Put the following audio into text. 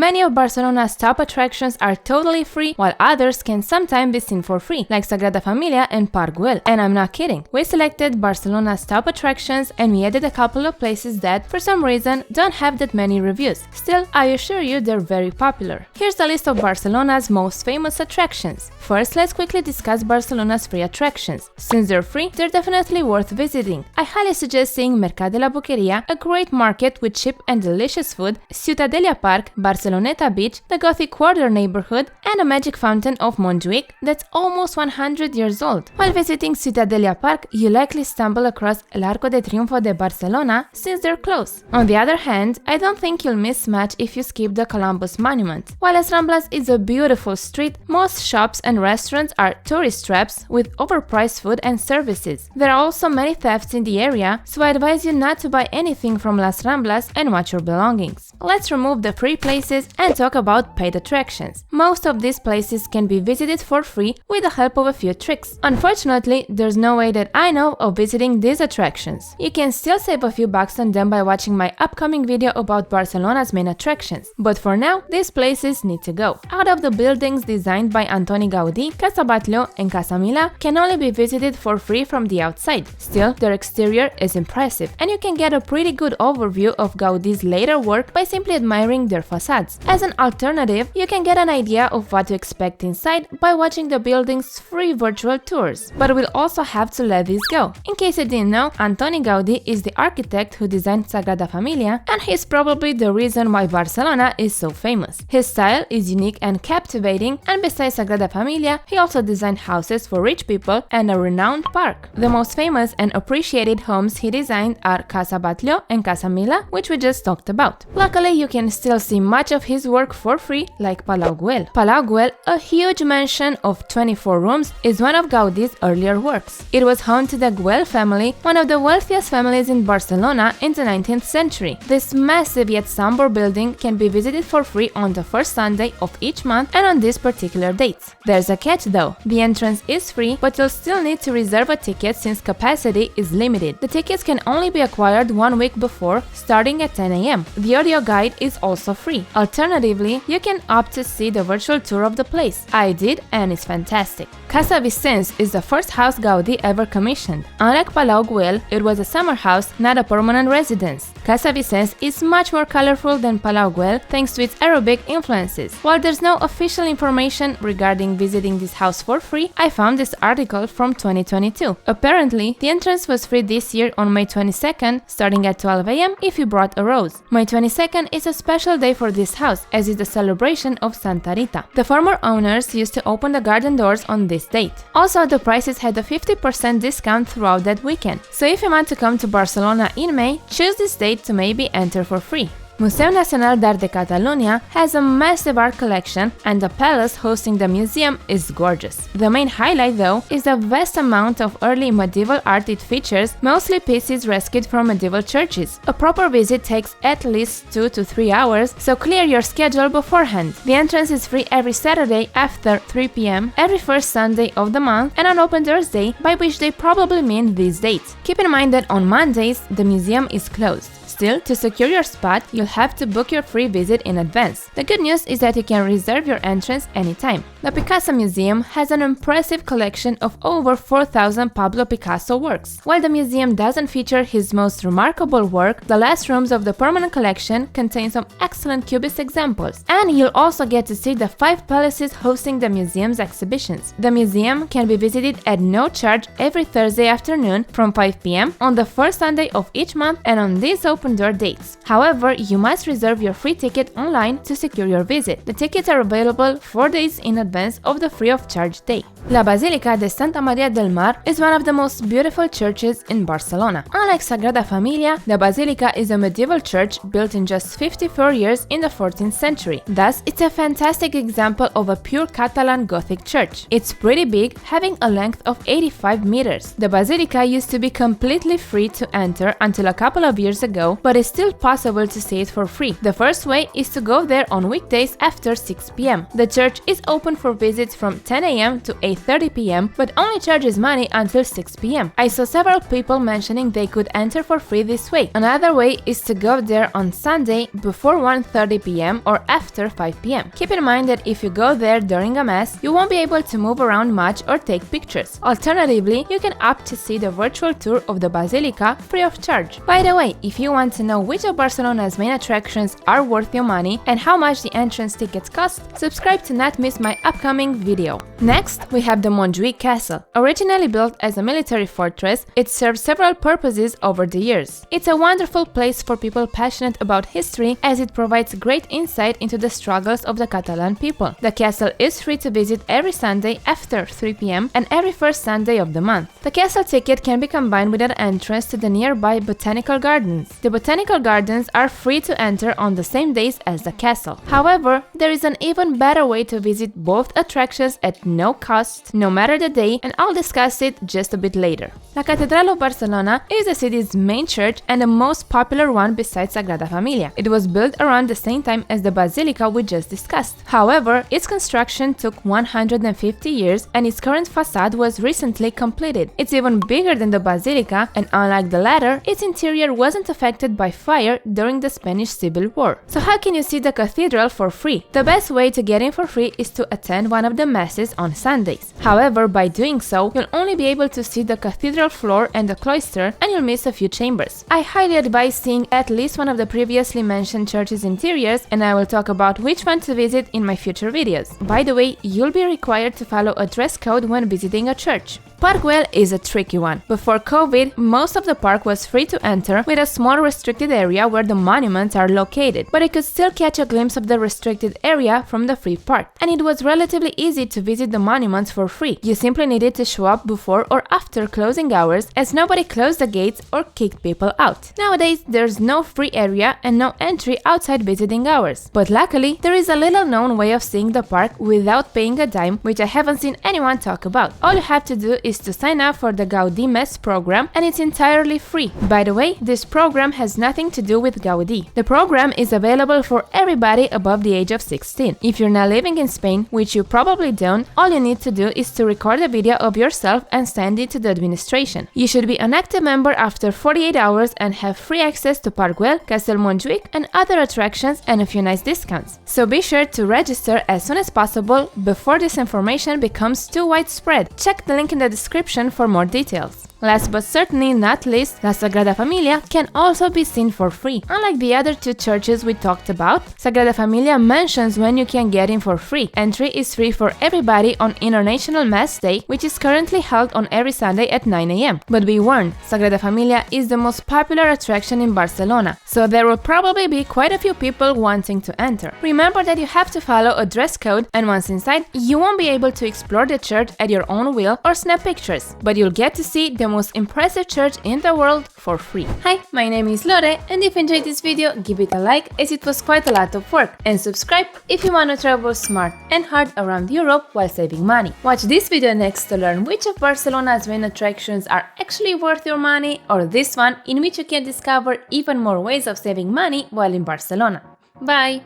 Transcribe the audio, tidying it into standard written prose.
Many of Barcelona's top attractions are totally free, while others can sometimes be seen for free, like Sagrada Familia and Park Guell. And I'm not kidding. We selected Barcelona's top attractions and we added a couple of places that, for some reason, don't have that many reviews. Still, I assure you they're very popular. Here's the list of Barcelona's most famous attractions. First, let's quickly discuss Barcelona's free attractions. Since they're free, they're definitely worth visiting. I highly suggest seeing Mercat de la Boqueria, a great market with cheap and delicious food, Ciutadella Park, Barceloneta Beach, the Gothic Quarter neighborhood, and a magic fountain of Montjuic that's almost 100 years old. While visiting Ciutadella Park, you likely stumble across El Arco de Triunfo de Barcelona since they're close. On the other hand, I don't think you'll miss much if you skip the Columbus Monument. While Las Ramblas is a beautiful street, most shops and restaurants are tourist traps with overpriced food and services. There are also many thefts in the area, so I advise you not to buy anything from Las Ramblas and watch your belongings. Let's remove the free places and talk about paid attractions. Most of these places can be visited for free with the help of a few tricks. Unfortunately, there's no way that I know of visiting these attractions. You can still save a few bucks on them by watching my upcoming video about Barcelona's main attractions. But for now, these places need to go. Out of the buildings designed by Antoni Gaudi, Casa Batllo and Casa Milla can only be visited for free from the outside. Still, their exterior is impressive, and you can get a pretty good overview of Gaudi's later work by simply admiring their facades. As an alternative, you can get an idea of what to expect inside by watching the building's free virtual tours. But we'll also have to let this go. In case you didn't know, Antoni Gaudi is the architect who designed Sagrada Familia, and he's probably the reason why Barcelona is so famous. His style is unique and captivating, and besides Sagrada Familia, he also designed houses for rich people and a renowned park. The most famous and appreciated homes he designed are Casa Batllo and Casa Milla, which we just talked about. Luckily, you can still see much of his work for free, like Palau Guell. Palau Guell, a huge mansion of 24 rooms, is one of Gaudi's earlier works. It was home to the Guell family, one of the wealthiest families in Barcelona in the 19th century. This massive yet somber building can be visited for free on the first Sunday of each month and on these particular dates. There's a catch though. The entrance is free, but you'll still need to reserve a ticket since capacity is limited. The tickets can only be acquired 1 week before, starting at 10 a.m. The audio guide is also free. Alternatively, you can opt to see the virtual tour of the place. I did, and it's fantastic. Casa Vicens is the first house Gaudi ever commissioned. Unlike Palau Guell, it was a summer house, not a permanent residence. Casa Vicens is much more colorful than Palau Guell thanks to its Arabic influences. While there's no official information regarding visiting this house for free, I found this article from 2022. Apparently, the entrance was free this year on May 22nd, starting at 12 a.m. if you brought a rose. May 22nd is a special day for this house, as is the celebration of Santa Rita. The former owners used to open the garden doors on this date. Also, the prices had a 50% discount throughout that weekend. So if you want to come to Barcelona in May, choose this date to maybe enter for free. Museu Nacional d'Art de Catalunya has a massive art collection, and the palace hosting the museum is gorgeous. The main highlight, though, is the vast amount of early medieval art it features, mostly pieces rescued from medieval churches. A proper visit takes at least 2 to 3 hours, so clear your schedule beforehand. The entrance is free every Saturday after 3 p.m., every first Sunday of the month, and on Open Doors Day, by which they probably mean these dates. Keep in mind that on Mondays, the museum is closed. Still, to secure your spot, you'll have to book your free visit in advance. The good news is that you can reserve your entrance anytime. The Picasso Museum has an impressive collection of over 4,000 Pablo Picasso works. While the museum doesn't feature his most remarkable work, the last rooms of the permanent collection contain some excellent Cubist examples. And you'll also get to see the 5 palaces hosting the museum's exhibitions. The museum can be visited at no charge every Thursday afternoon from 5 p.m. on the first Sunday of each month and on these open door dates. However, you must reserve your free ticket online to secure your visit. The tickets are available 4 days in advance of the free of charge day. La Basilica de Santa Maria del Mar is one of the most beautiful churches in Barcelona. Unlike Sagrada Familia, the Basilica is a medieval church built in just 54 years in the 14th century. Thus, it's a fantastic example of a pure Catalan Gothic church. It's pretty big, having a length of 85 meters. The Basilica used to be completely free to enter until a couple of years ago, go, but it's still possible to see it for free. The first way is to go there on weekdays after 6 p.m. The church is open for visits from 10 a.m. to 8:30 p.m, but only charges money until 6 p.m. I saw several people mentioning they could enter for free this way. Another way is to go there on Sunday before 1:30 p.m. or after 5 p.m. Keep in mind that if you go there during a mass, you won't be able to move around much or take pictures. Alternatively, you can opt to see the virtual tour of the Basilica free of charge. By the way, if you want to know which of Barcelona's main attractions are worth your money and how much the entrance tickets cost, subscribe to not miss my upcoming video. Next, we have the Montjuic Castle. Originally built as a military fortress, it served several purposes over the years. It's a wonderful place for people passionate about history as it provides great insight into the struggles of the Catalan people. The castle is free to visit every Sunday after 3 p.m. and every first Sunday of the month. The castle ticket can be combined with an entrance to the nearby botanical gardens. The botanical gardens are free to enter on the same days as the castle. However, there is an even better way to visit both attractions at no cost, no matter the day, and I'll discuss it just a bit later. La Cathedral of Barcelona is the city's main church and the most popular one besides Sagrada Familia. It was built around the same time as the Basilica we just discussed. However, its construction took 150 years and its current facade was recently completed. It's even bigger than the Basilica, and unlike the latter, its interior wasn't affected by fire during the Spanish Civil War. So how can you see the cathedral for free? The best way to get in for free is to attend one of the masses on Sundays. However, by doing so, you'll only be able to see the cathedral floor and the cloister, and you'll miss a few chambers. I highly advise seeing at least one of the previously mentioned church's interiors, and I will talk about which one to visit in my future videos. By the way, you'll be required to follow a dress code when visiting a church. Park Guell is a tricky one. Before COVID, most of the park was free to enter, with a small restricted area where the monuments are located, but you could still catch a glimpse of the restricted area from the free part. And it was relatively easy to visit the monuments for free. You simply needed to show up before or after closing hours, as nobody closed the gates or kicked people out. Nowadays, there's no free area and no entry outside visiting hours. But luckily, there is a little known way of seeing the park without paying a dime, which I haven't seen anyone talk about. All you have to do is to sign up for the Gaudir Mes program, and it's entirely free. By the way, this program has nothing to do with Gaudi. The program is available for everybody above the age of 16. If you're not living in Spain, which you probably don't, all you need to do is to record a video of yourself and send it to the administration. You should be an active member after 48 hours and have free access to Park Guell, Castle Montjuic, and other attractions, and a few nice discounts. So be sure to register as soon as possible before this information becomes too widespread. Check the link in the description for more details. Last but certainly not least, La Sagrada Familia can also be seen for free. Unlike the other two churches we talked about, Sagrada Familia mentions when you can get in for free. Entry is free for everybody on International Mass Day, which is currently held on every Sunday at 9 a.m. But be warned, Sagrada Familia is the most popular attraction in Barcelona, so there will probably be quite a few people wanting to enter. Remember that you have to follow a dress code, and once inside, you won't be able to explore the church at your own will or snap pictures, but you'll get to see the most impressive church in the world for free. Hi, my name is Lore, and if you enjoyed this video, give it a like as it was quite a lot of work, and subscribe if you want to travel smart and hard around Europe while saving money. Watch this video next to learn which of Barcelona's main attractions are actually worth your money, or this one in which you can discover even more ways of saving money while in Barcelona. Bye!